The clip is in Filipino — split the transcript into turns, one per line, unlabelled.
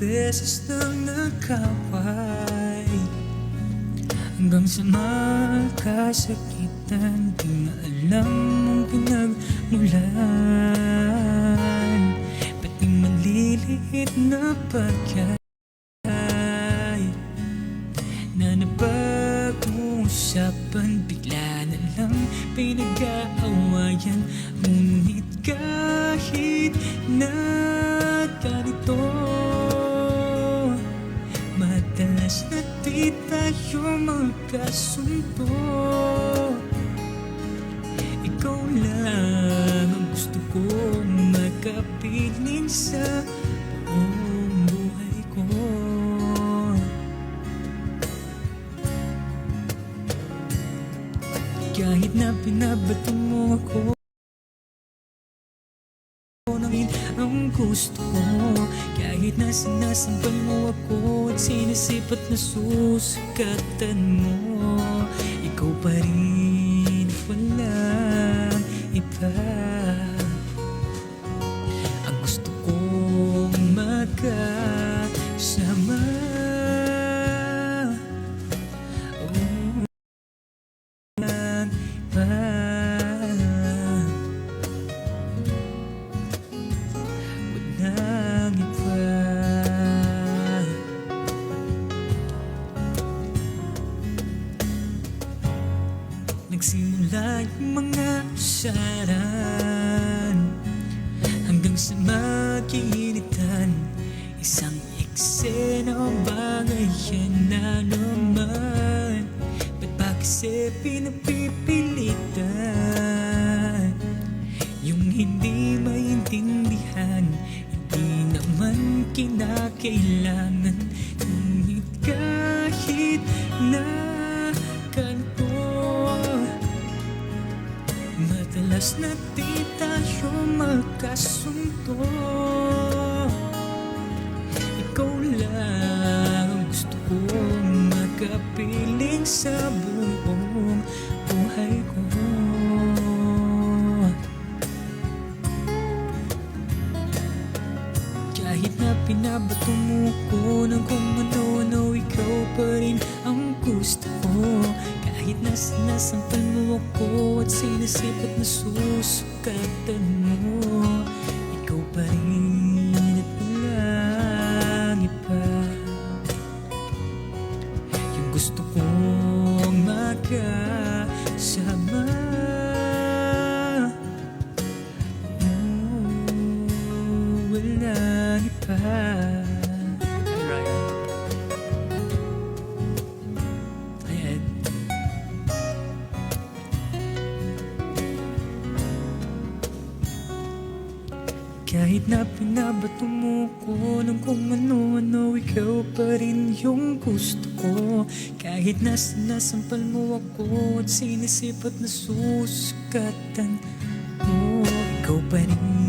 beses nang nagkaway, hanggang sa magkasakitan. Di na alam ang pinagmulan, pati maliliit na bagay na napag-uusapan, bigla na lang pinag-aawayan. Ngunit kahit na ganito, madalas na di tayo magkasundo. Ikaw lang ang gusto kong makapiling sa buong buhay ko. Kahit na pinabato mo ako ang gusto ko, kahit na sinasampal mo ako at sinisipat na susukatan mo, ikaw pa rin, walang iba. Ang gusto kong magkasama. Nagsimula yung mga usaran, hanggang sa maginitan. Isang eksena ba ngayon na naman? Ba't ba kasi pinapipilitan? Yung hindi maintindihan, hindi naman kinakailangan. Ngunit kahit na ganito, madalas na di tayo magkasundo. Ikaw lang ang gusto kong makapiling sa buong buhay ko. Kahit na pinabato mo ko ng kung ano-ano, ikaw pa rin ang gusto ko. Kahit na sinasampal mo ako at sinisipat na susukatan mo, ikaw pa rin at walang iba. Yung gusto kong magkasama. Walang iba. Kahit na pinabato mo ko ng kung ano-ano, ikaw pa rin yung gusto ko. Kahit na sinasampal mo ako at sinisipat na susukatan mo, ikaw pa rin